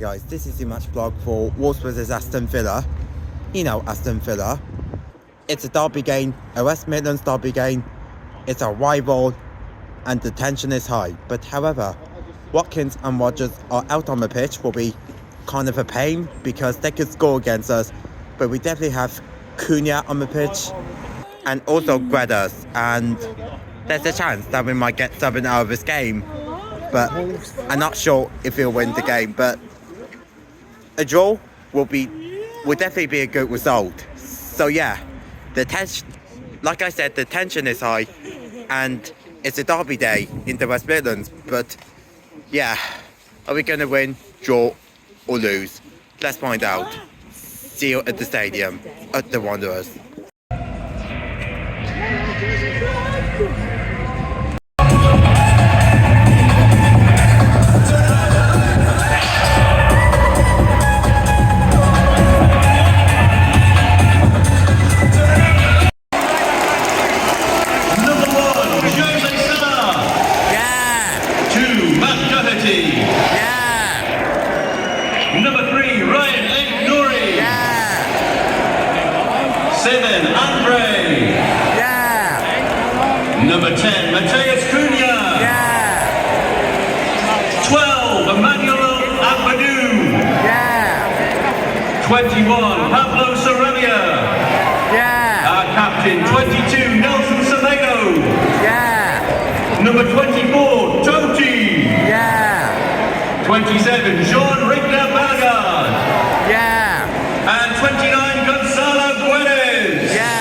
Guys, this is the match vlog for Wolves vs Aston Villa. You know Aston Villa. It's a derby game, a West Midlands derby game. It's a rival and the tension is high. But however, Watkins and Rodgers are out on the pitch will be kind of a pain because they could score against us. But we definitely have Cunha on the pitch and also Gredas. And there's a chance that we might get something out of this game. But I'm not sure if we'll win the game. But a draw will definitely be a good result. So yeah, the tension, like I said, the tension is high, and it's a derby day in the West Midlands. But yeah, are we gonna win, draw, or lose? Let's find out. See you at the stadium at the Wanderers. Number 10, Mateus Cunha. Yeah. 12, Emmanuel Agbadou. Yeah. 21, Pablo Sarabia. Yeah. Our captain, 22, Nelson Semedo. Yeah. Number 24, Toti. Yeah. 27, Jean Rigner Bellegarde. Yeah. And 29, Gonzalo Guedes. Yeah.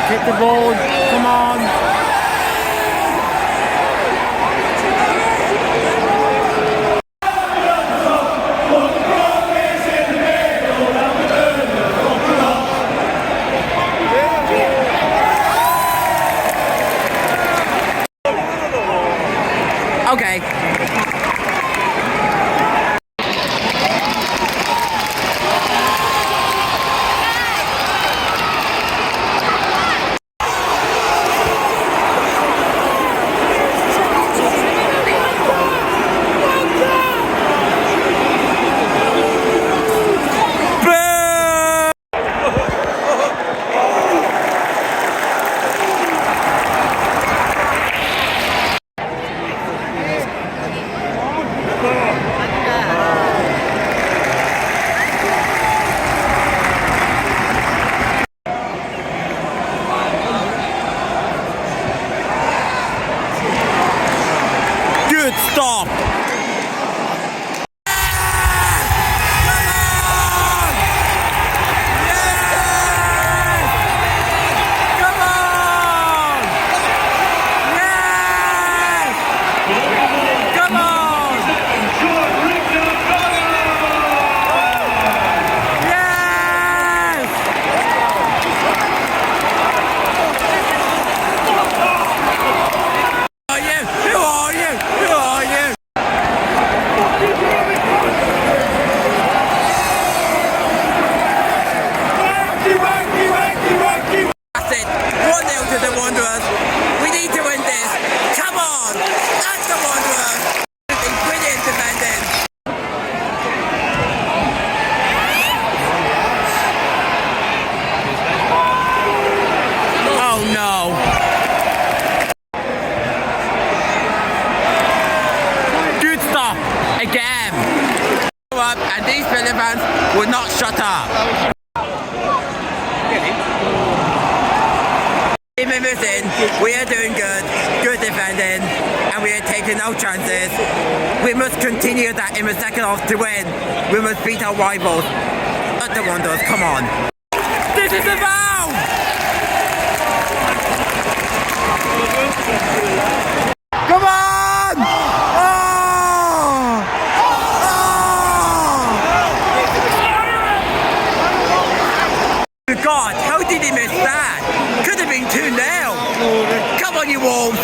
Hit the ball, come on. Okay. fans will not shut up. 8 minutes in, we are doing good defending, and we are taking no chances. We must continue that in the second half to win. We must beat our rivals. At the Wanderers, come on. This is the foul! Come on! Oh! Oh! God, how did he miss that? Could have been 2-0. Come on, you Wolves.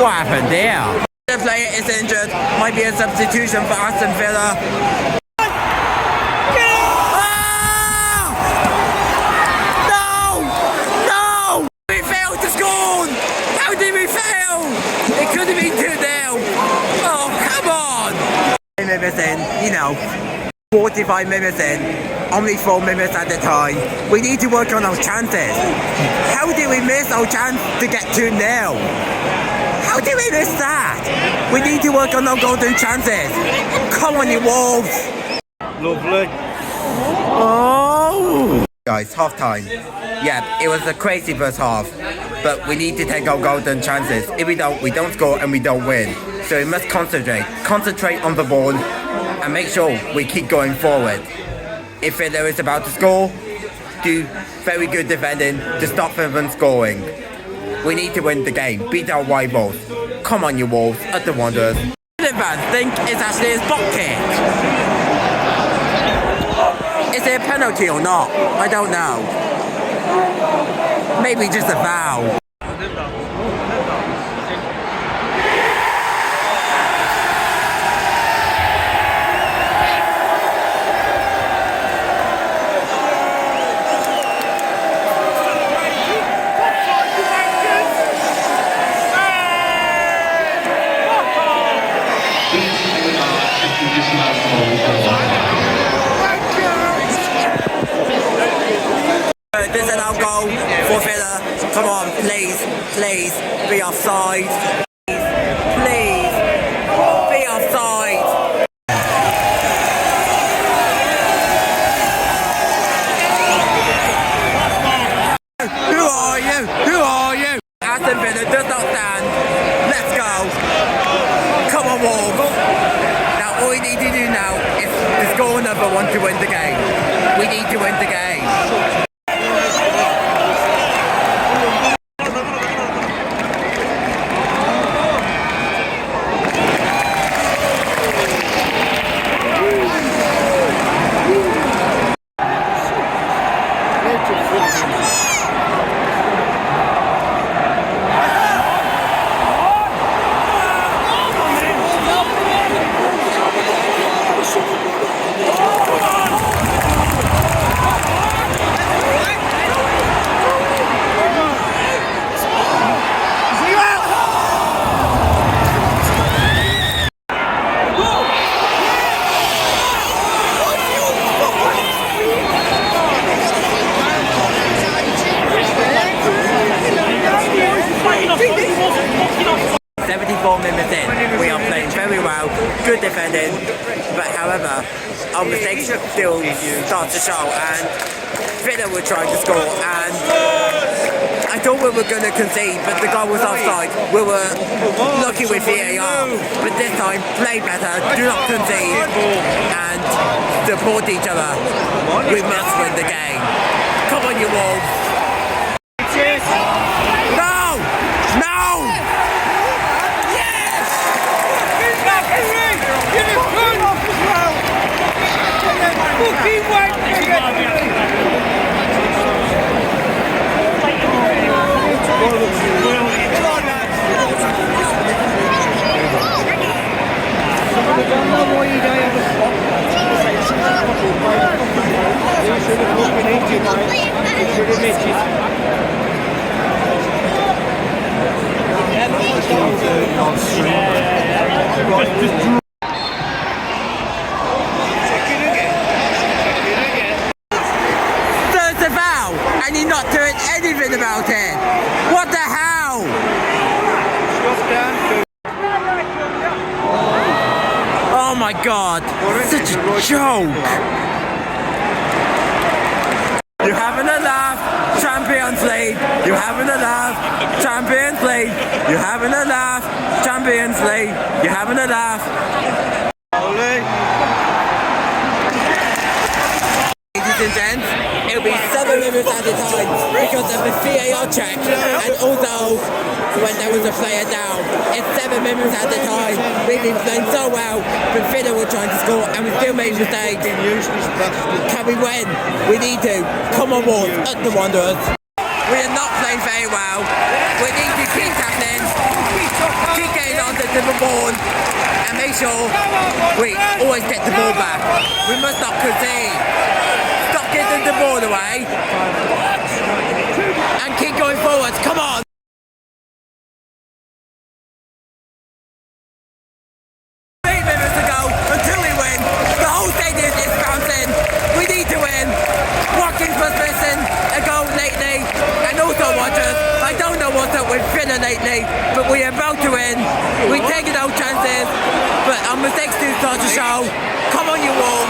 What happened there? The player is injured. Might be a substitution for Aston Villa. No! No! We failed to score! How did we fail? It could have been 2-0. Oh, come on! 5 minutes in, 45 minutes in. Only 4 minutes at a time. We need to work on our chances. How did we miss our chance to get 2-0? How did we miss that? We need to work on our golden chances. Come on, you Wolves. Lovely. Oh. Guys, half time. Yeah, it was a crazy first half. But we need to take our golden chances. If we don't score and we don't win. So we must concentrate on the ball and make sure we keep going forward. If Villa is about to score, do very good defending to stop them from scoring. We need to win the game, beat our rivals. Come on, you Wolves, at the Wanderers. The fans think it's actually a spot kick. Is it a penalty or not? I don't know. Maybe just a foul. 4 Villa. Come on, please, be offside. Please, be offside. Who are you? Aston Villa does not stand. Let's go. Come on, Wolves. Now all we need to do now is to score another one to win the game. We need to win the game. We are playing very well, good defending, but however, our mistakes still start to show, and Villa were trying to score, and I thought we were going to concede, but the goal was offside. We were lucky with VAR, but this time, play better, do not concede, and support each other. We must win the game. Come on, you Wolves. There's a foul, and you're not doing anything about it. What the hell? Oh my god, such a joke. You're having a laugh, Champions League. You're having a laugh, Champions League. You're having a laugh, Champions League. You're having a laugh. Ladies and gents, it'll be 7 minutes at a time because of the VAR check, and also when there was a player down. It's 7 minutes at a time. We've been playing so well, but Villa were trying to score and we still made mistakes. Can we win? We need to. Come on, board, up the Wanderers. We are not playing very well. We need to keep tackling, keep getting onto the ball, and make sure we always get the ball back. We must not concede. Stop getting the ball away and keep going forwards. Come on. 8 minutes to go until we win. The whole stadium is bouncing. We need to win. Watkins was missing a goal lately, and also Waters. I don't know what's up with Villa lately, but we are about to win. We're taking our chances, but our mistakes do start to show. Come on, you all.